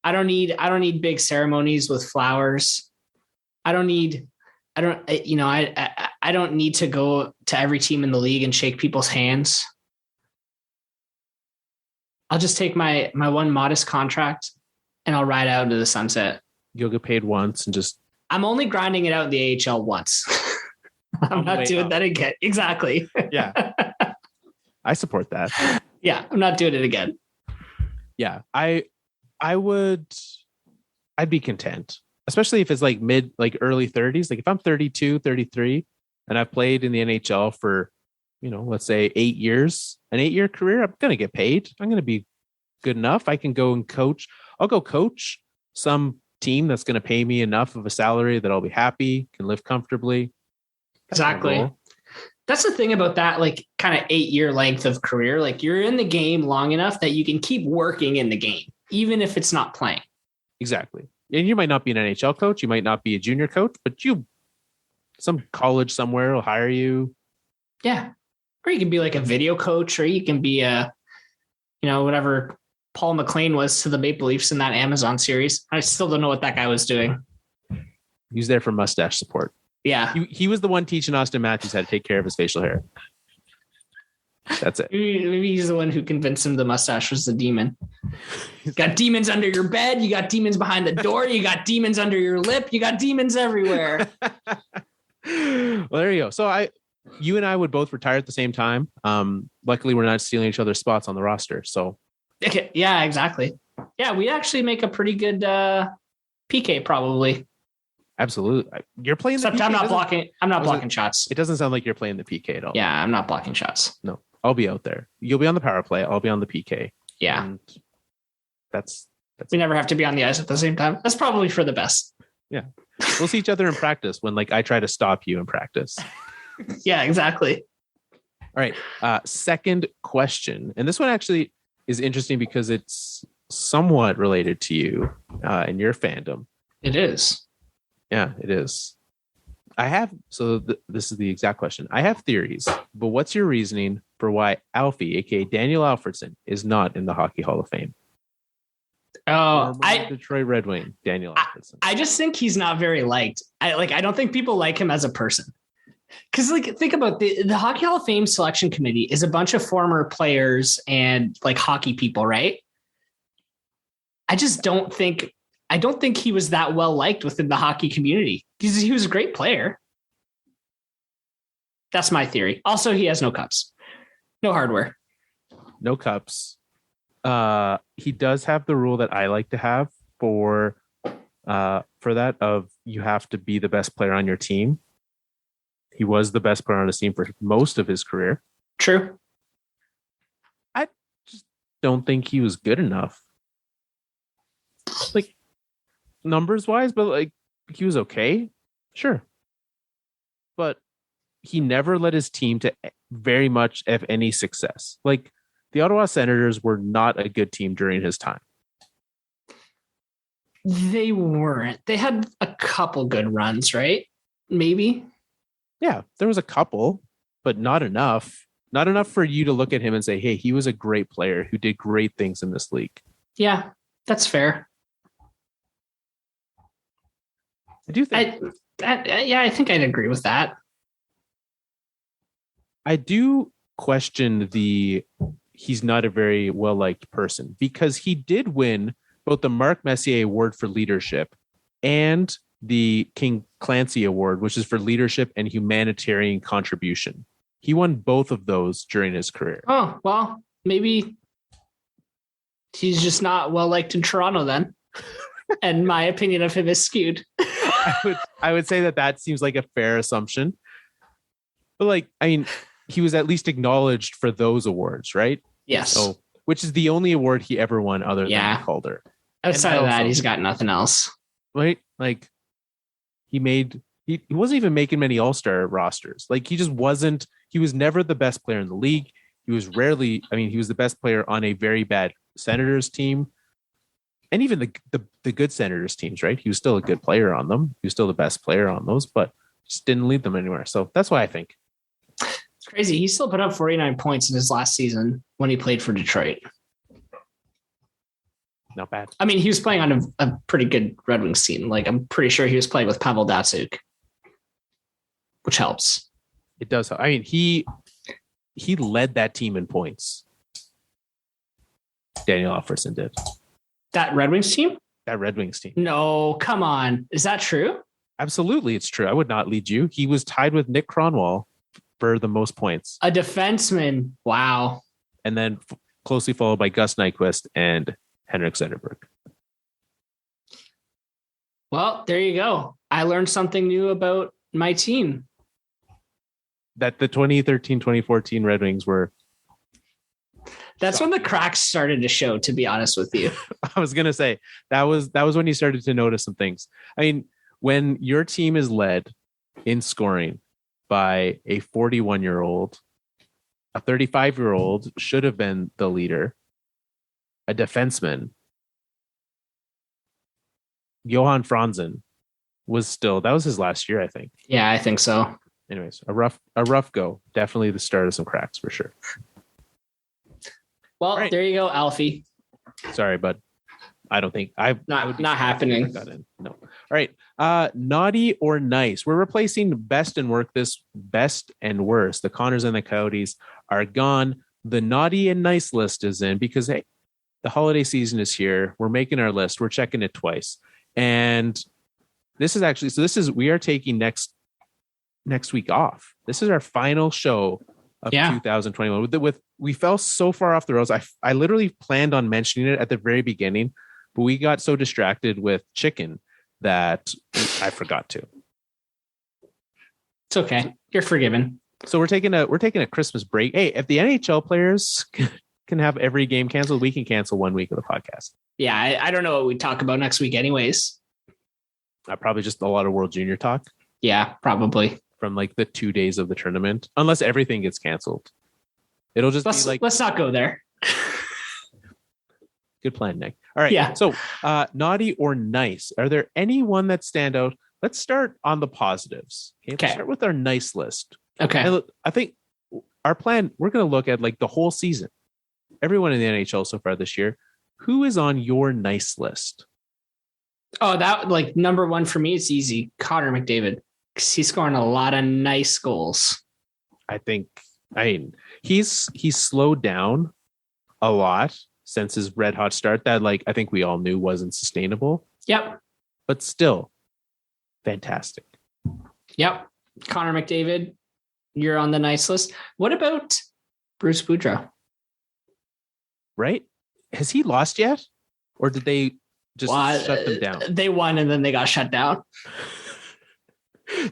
I don't need big ceremonies with flowers. I don't need to go to every team in the league and shake people's hands. I'll just take my one modest contract and I'll ride out into the sunset. You'll get paid once and just... I'm only grinding it out in the AHL once. I'm not doing that again. Exactly. Yeah. I support that. Yeah. I'm not doing it again. Yeah. I'd be content, especially if it's like early 30s. Like if I'm 32, 33 and I've played in the NHL for, let's say 8 years, an 8-year career, I'm going to get paid. I'm going to be good enough. I can go and coach. I'll go coach some team that's going to pay me enough of a salary that I'll be happy, can live comfortably. Exactly. That's the thing about that, like kind of 8-year length of career. Like you're in the game long enough that you can keep working in the game, even if it's not playing. Exactly. And you might not be an NHL coach. You might not be a junior coach, but some college somewhere will hire you. Yeah. Or you can be like a video coach, or you can be whatever Paul McLean was to the Maple Leafs in that Amazon series. I still don't know what that guy was doing. He was there for mustache support. Yeah. He was the one teaching Austin Matthews how to take care of his facial hair. That's it. Maybe he's the one who convinced him the mustache was the demon. You got demons under your bed. You got demons behind the door. You got demons under your lip. You got demons everywhere. Well, there you go. So you and I would both retire at the same time. Luckily, we're not stealing each other's spots on the roster. So, yeah, exactly. Yeah, we actually make a pretty good PK probably. Absolutely. You're playing. Except I'm not blocking. I'm not blocking shots. It doesn't sound like you're playing the PK at all. Yeah, I'm not blocking shots. No, I'll be out there. You'll be on the power play. I'll be on the PK. Yeah, and that's. We never have to be on the ice at the same time. That's probably for the best. Yeah, we'll see each other in practice when I try to stop you in practice. Yeah, exactly. All right. Second question, and this one actually is interesting because it's somewhat related to you and your fandom. It is. Yeah, it is. This is the exact question. I have theories, but what's your reasoning for why Alfie, aka Daniel Alfredsson, is not in the Hockey Hall of Fame? Oh, Detroit Red Wing, Daniel Alfredsson. I just think he's not very liked. I don't think people like him as a person. Because like think about the Hockey Hall of Fame selection committee is a bunch of former players and like hockey people, right? I just don't think he was that well liked within the hockey community. He was a great player. That's my theory. Also, he has no cups, no hardware, no cups. He does have the rule that I like to have for that of you have to be the best player on your team. He was the best player on his team for most of his career. True. I just don't think he was good enough. Like numbers wise, but like he was okay. Sure. But he never led his team to very much of any success. Like the Ottawa Senators were not a good team during his time. They weren't. They had a couple good runs, right? Maybe. Yeah, there was a couple, but not enough. Not enough for you to look at him and say, hey, he was a great player who did great things in this league. Yeah, that's fair. I do think. I think I'd agree with that. I do question he's not a very well-liked person because he did win both the Mark Messier Award for Leadership and the King Clancy Award, which is for leadership and humanitarian contribution. He won both of those during his career. Oh, well, maybe he's just not well liked in Toronto then. And my opinion of him is skewed. I would say that seems like a fair assumption. But like, I mean, he was at least acknowledged for those awards, right? Yes. So, which is the only award he ever won other than the Calder. Outside of that, he's got nothing else. Right? Like he wasn't even making many all-star rosters. Like he just wasn't, he was never the best player in the league. He was he was the best player on a very bad Senators team. And even the good Senators teams, right? He was still a good player on them. He was still the best player on those, but just didn't lead them anywhere. So that's why I think. It's crazy. He still put up 49 points in his last season when he played for Detroit. Not bad. I mean, he was playing on a pretty good Red Wings team. Like, I'm pretty sure he was playing with Pavel Datsyuk, which helps. It does. I mean, he led that team in points. Daniel Alfredsson did. That Red Wings team? That Red Wings team. No, come on. Is that true? Absolutely, it's true. I would not lead you. He was tied with Nick Cronwall for the most points. A defenseman. Wow. And then closely followed by Gus Nyquist and Henrik Zetterberg. Well, there you go. I learned something new about my team. That the 2013-2014 Red Wings were. That's when the cracks started to show, to be honest with you. I was going to say that was when you started to notice some things. I mean, when your team is led in scoring by a 41-year-old, a 35-year-old should have been the leader, a defenseman. Johan Franzen that was his last year, I think. Yeah, I think so. Anyways, a rough go. Definitely the start of some cracks for sure. Well, right. There you go, Alfie. Sorry, but I don't think not happening. No. All right. Naughty or nice. We're replacing best and worst. The Connors and the Coyotes are gone. The naughty and nice list is in because, hey, the holiday season is here. We're making our list. We're checking it twice. And we are taking next week off. This is our final show of 2021. We fell so far off the rails. I literally planned on mentioning it at the very beginning, but we got so distracted with chicken that I forgot to. It's okay. You're forgiven. So we're taking a Christmas break. Hey, if the NHL players can have every game canceled, we can cancel 1 week of the podcast. Yeah, I don't know what we talk about next week anyways. Probably just a lot of World Junior talk. Yeah, probably. From like the 2 days of the tournament, unless everything gets canceled. It'll just be like, let's not go there. Good plan, Nick. All right. Yeah. So naughty or nice, are there anyone that stand out? Let's start on the positives. Okay. Let's start with our nice list. Okay. And I think our plan, we're going to look at like the whole season, everyone in the NHL so far this year. Who is on your nice list? Oh, that like number one for me, it's easy. Connor McDavid. He's scoring a lot of nice goals. I mean, he's slowed down a lot since his red hot start that I think we all knew wasn't sustainable. Yep. But still fantastic. Yep. Connor McDavid, you're on the nice list. What about Bruce Boudreau? Right? Has he lost yet? Or did they just shut them down? They won and then they got shut down.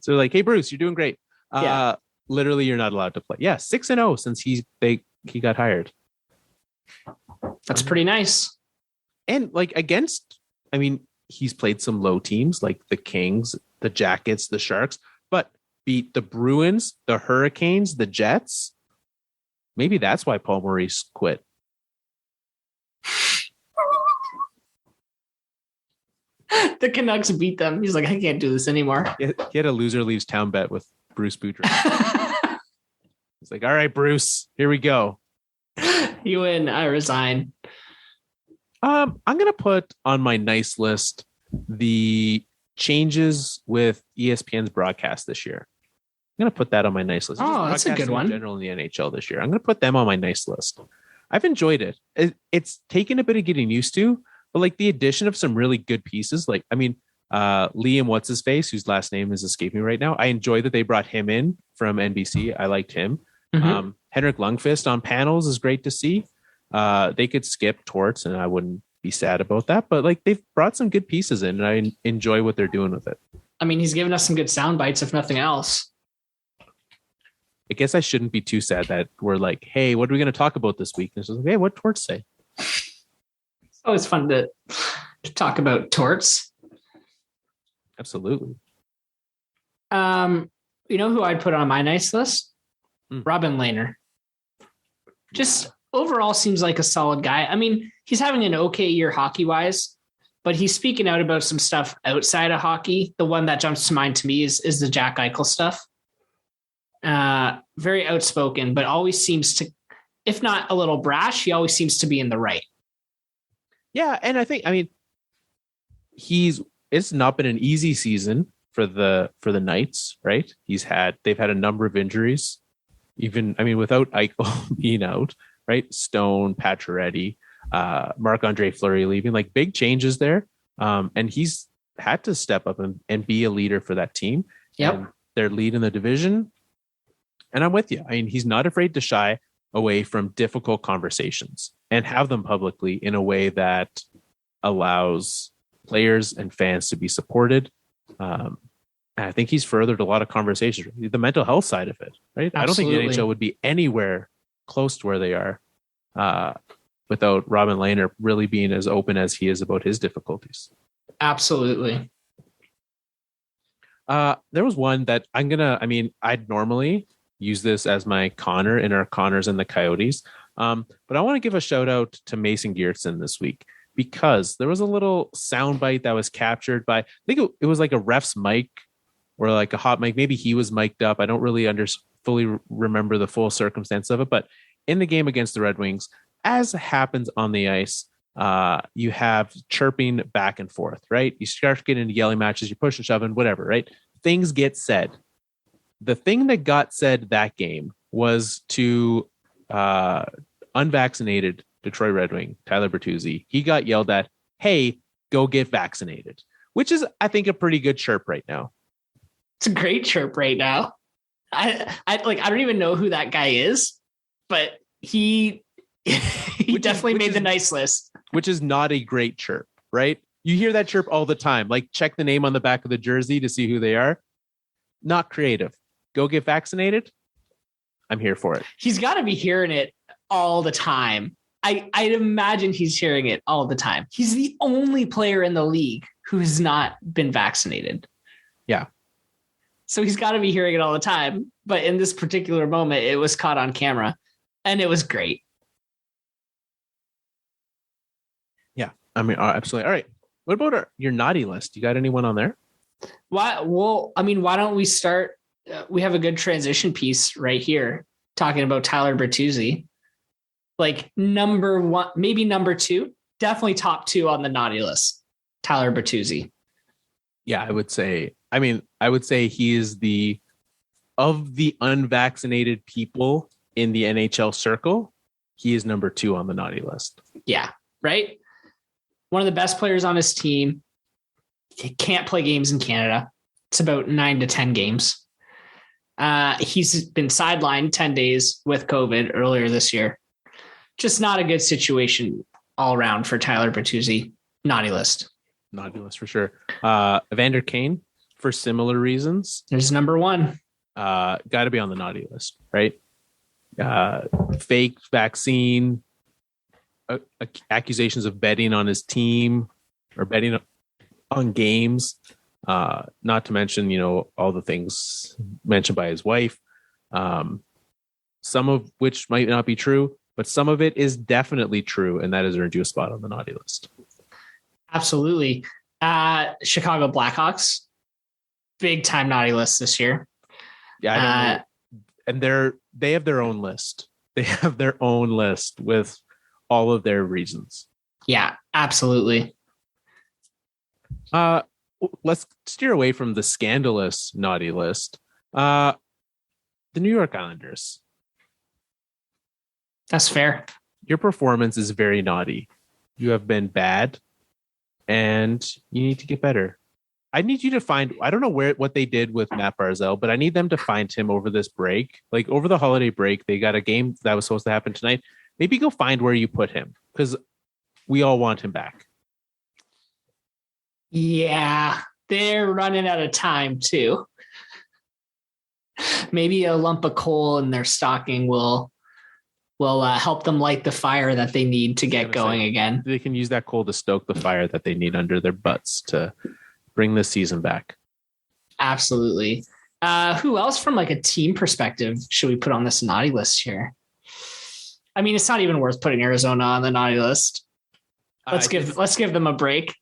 So like, hey, Bruce, you're doing great. Yeah. Literally, you're not allowed to play. Yeah, 6-0 since he got hired. That's pretty nice. And he's played some low teams like the Kings, the Jackets, the Sharks, but beat the Bruins, the Hurricanes, the Jets. Maybe that's why Paul Maurice quit. The Canucks beat them. He's like, I can't do this anymore. He had a loser leaves town bet with Bruce Boudreau. He's like, all right, Bruce, here we go. You win. I resign. I'm going to put on my nice list the changes with ESPN's broadcast this year. I'm going to put that on my nice list. Oh, that's a good one. In general in the NHL this year. I'm going to put them on my nice list. I've enjoyed it. It's taken a bit of getting used to, but the addition of some really good pieces, Liam What's-His-Face, whose last name is escaping me right now. I enjoy that they brought him in from NBC. I liked him. Mm-hmm. Henrik Lundqvist on panels is great to see. They could skip Torts, and I wouldn't be sad about that. But they've brought some good pieces in, and I enjoy what they're doing with it. I mean, he's given us some good sound bites, if nothing else. I guess I shouldn't be too sad that we're like, hey, what are we going to talk about this week? And it's like, hey, what Torts say? It's always fun to talk about Torts. Absolutely. You know who I'd put on my nice list? Robin Lehner. Just overall seems like a solid guy. I mean, he's having an okay year hockey-wise, but he's speaking out about some stuff outside of hockey. The one that jumps to mind to me is the Jack Eichel stuff. Very outspoken, but always seems to, if not a little brash, he always seems to be in the right. Yeah, and it's not been an easy season for the Knights, right? They've had a number of injuries. Without Eichel being out, right? Stone, Pacioretty, Marc-Andre Fleury leaving, big changes there. And he's had to step up and be a leader for that team. Yep. And they're leading the division. And I'm with you. He's not afraid to shy away from difficult conversations and have them publicly in a way that allows players and fans to be supported. And I think he's furthered a lot of conversations, the mental health side of it, right? Absolutely. I don't think the NHL would be anywhere close to where they are without Robin Lehner really being as open as he is about his difficulties. Absolutely. There was one that I'd normally use this as my Connor in our Connors and the Coyotes. But I want to give a shout out to Mason Geertsen this week because there was a little soundbite that was captured by, I think it was like a ref's mic or like a hot mic. Maybe he was mic'd up. I don't really fully remember the full circumstance of it, but in the game against the Red Wings, as happens on the ice, you have chirping back and forth, right? You start getting into yelling matches, you push and shoving, whatever, right? Things get said. The thing that got said that game was to unvaccinated Detroit Red Wing, Tyler Bertuzzi. He got yelled at, hey, go get vaccinated, which is, I think, a pretty good chirp right now. It's a great chirp right now. I don't even know who that guy is, but he definitely made the nice list. Which is not a great chirp, right? You hear that chirp all the time. Check the name on the back of the jersey to see who they are. Not creative. Go get vaccinated. I'm here for it. He's got to be hearing it all the time. I'd imagine he's hearing it all the time. He's the only player in the league who has not been vaccinated. Yeah. So he's got to be hearing it all the time. But in this particular moment, it was caught on camera and it was great. Yeah. Absolutely. All right. What about your naughty list? You got anyone on there? Why don't we start? We have a good transition piece right here talking about Tyler Bertuzzi. Number one, maybe number two, definitely top two on the naughty list. Tyler Bertuzzi. Yeah, I would say I mean, I would say he is of the unvaccinated people in the NHL circle, he is number 2 on the naughty list. Yeah, right? One of the best players on his team. He can't play games in Canada. It's about 9 to 10 games. He's been sidelined 10 days with COVID earlier this year. Just not a good situation all around for Tyler Bertuzzi. Naughty list. Naughty list for sure. Evander Kane, for similar reasons. There's number 1. Got to be on the naughty list, right? Fake vaccine, accusations of betting on his team or betting on games. Not to mention, all the things mentioned by his wife, some of which might not be true, but some of it is definitely true. And that has earned you a spot on the naughty list. Absolutely. Chicago Blackhawks, big time naughty list this year. Yeah. I don't know. And they have their own list. They have their own list with all of their reasons. Yeah, absolutely. Let's steer away from the scandalous naughty list. The New York Islanders. That's fair. Your performance is very naughty. You have been bad, and you need to get better. I need you to find, I don't know what they did with Matt Barzal, but I need them to find him over this break. Like over the holiday break, they got a game that was supposed to happen tonight. Maybe go find where you put him, because we all want him back. Yeah, they're running out of time too. Maybe a lump of coal in their stocking will help them light the fire that they need to get going again. They can use that coal to stoke the fire that they need under their butts to bring this season back. Absolutely. Who else from like a team perspective should we put on this naughty list here? I mean, it's not even worth putting Arizona on the naughty list. Let's give them a break.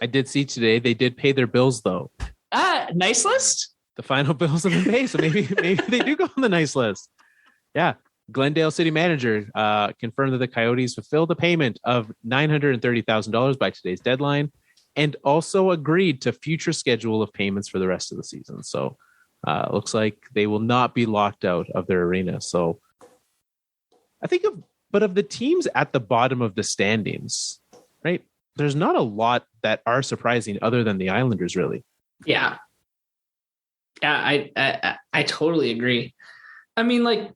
I did see today they did pay their bills though. Nice list. The final bills have been paid, so maybe they do go on the nice list. Yeah. Glendale city manager confirmed that the Coyotes fulfilled a payment of $930,000 by today's deadline, and also agreed to future schedule of payments for the rest of the season. So looks like they will not be locked out of their arena. So I think of the teams at the bottom of the standings, right? There's not a lot that are surprising other than the Islanders, really. Yeah. Yeah, I totally agree. I mean, like,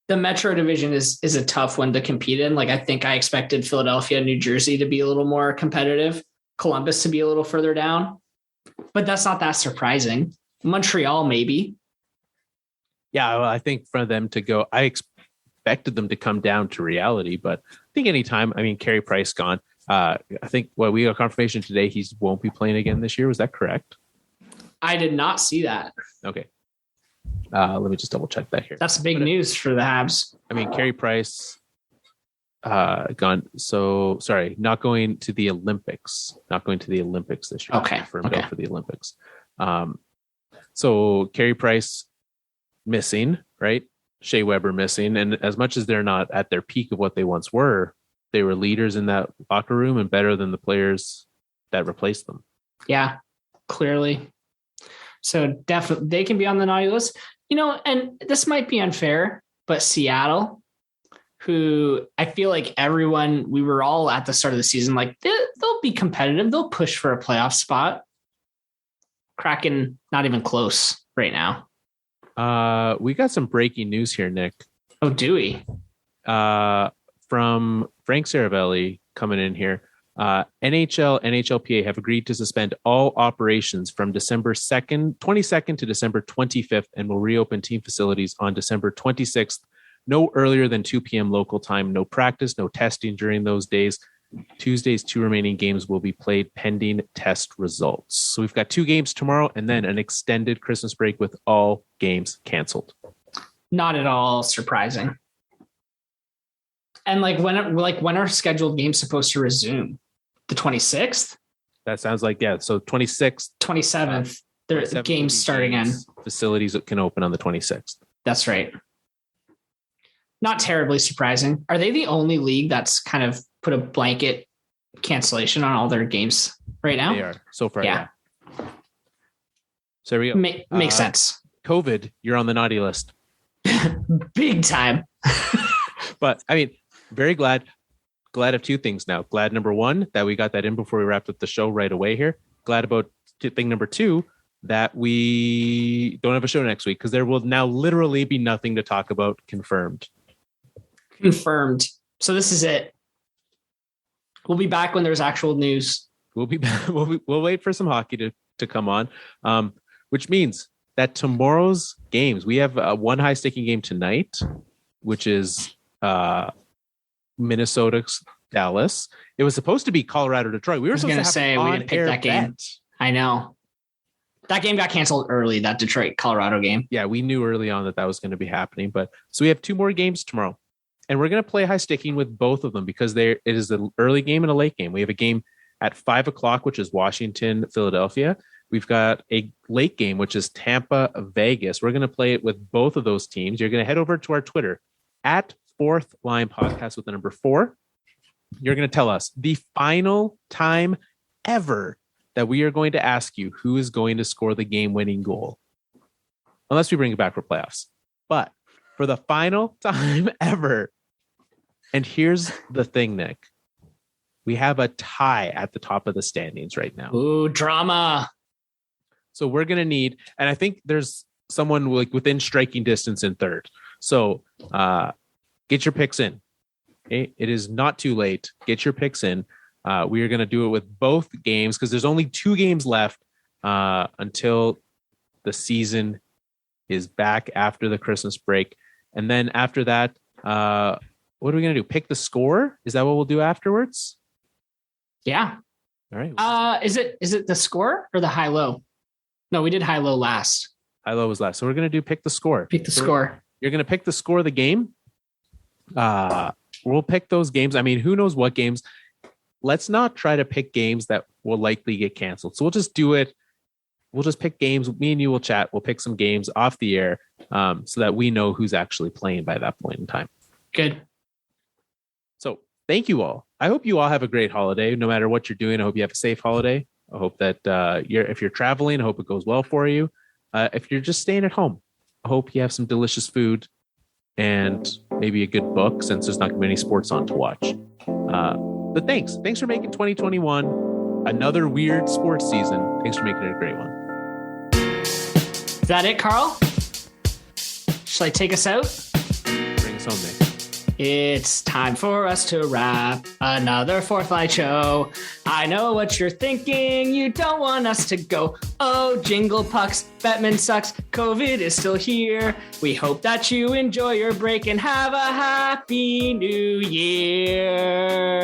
the Metro division is a tough one to compete in. Like, I think I expected Philadelphia, New Jersey to be a little more competitive, Columbus to be a little further down, but that's not that surprising. Montreal, maybe. Yeah, well, I think for them to go, I expected them to come down to reality, but I think anytime, I mean, Carey Price gone. I think we got confirmation today he won't be playing again this year. Was that correct? I did not see that. Okay. Let me just double check that here. That's big news for the Habs. I mean, Carey Price gone. So sorry, not going to the Olympics. Not going to the Olympics this year. Okay. For the Olympics. So Carey Price missing, right? Shea Weber missing, and as much as they're not at their peak of what they once were, they were leaders in that locker room and better than the players that replaced them. Yeah, clearly. So definitely they can be on the naughty list, and this might be unfair, but Seattle, who I feel like we were all at the start of the season, like they'll be competitive. They'll push for a playoff spot. Kraken, not even close right now. We got some breaking news here, Nick. Oh, do we? From Frank Saravelli coming in here. NHL, NHLPA have agreed to suspend all operations from December 22nd to December 25th and will reopen team facilities on December 26th, no earlier than 2 p.m. local time. No practice, no testing during those days. Tuesday's 2 remaining games will be played pending test results. So we've got 2 games tomorrow and then an extended Christmas break with all games canceled. Not at all surprising. And when are scheduled games supposed to resume? The 26th? That sounds like, yeah. So 26th, 27th, the games start again. Facilities can open on the 26th. That's right. Not terribly surprising. Are they the only league that's kind of put a blanket cancellation on all their games right now? They are so far. Yeah. So there we go. Makes sense. COVID, you're on the naughty list. Big time. But I mean, very glad of two things now. Glad, number one, that we got that in before we wrapped up the show right away here. Glad about thing number two, that we don't have a show next week because there will now literally be nothing to talk about. Confirmed. So this is it. We'll be back when there's actual news. We'll be back. We'll wait for some hockey to come on, which means that tomorrow's games, we have one high sticking game tonight, which is Minnesota Dallas. It was supposed to be Colorado Detroit. We were supposed to say we didn't pick that game. Bet. I know that game got canceled early. That Detroit Colorado game. Yeah, we knew early on that was going to be happening. But so we have two more games tomorrow, and we're going to play high sticking with both of them because it is an early game and a late game. We have a game at 5:00, which is Washington, Philadelphia. We've got a late game, which is Tampa, Vegas. We're going to play it with both of those teams. You're going to head over to our Twitter at Fourth Line Podcast with the number 4. You're going to tell us the final time ever that we are going to ask you who is going to score the game-winning goal. Unless we bring it back for playoffs. But for the final time ever. And here's the thing, Nick. We have a tie at the top of the standings right now. Ooh, drama. So we're going to need, and I think there's someone like within striking distance in third. So get your picks in. Okay? It is not too late. Get your picks in. We are going to do it with both games because there's only 2 games left until the season is back after the Christmas break. And then after that, what are we going to do? Pick the score? Is that what we'll do afterwards? Yeah. All right. Is it the score or the high-low? No, we did high-low last. High-low was last. So we're going to do pick the score. Pick the score. You're going to pick the score of the game. We'll pick those games. I mean, who knows what games? Let's not try to pick games that will likely get canceled. So we'll just do it. We'll just pick games. Me and you will chat. We'll pick some games off the air so that we know who's actually playing by that point in time. Good. So thank you all. I hope you all have a great holiday. No matter what you're doing, I hope you have a safe holiday. I hope that if you're traveling, I hope it goes well for you. If you're just staying at home, I hope you have some delicious food and maybe a good book since there's not going to be any sports on to watch. But thanks for making 2021 another weird sports season. Thanks for making it a great one. Is that it, Carl? Shall I take us out? Bring us home, Nick. It's time for us to wrap another Fourth Line show. I know what you're thinking. You don't want us to go. Oh, jingle pucks. Bettman sucks. COVID is still here. We hope that you enjoy your break and have a happy new year.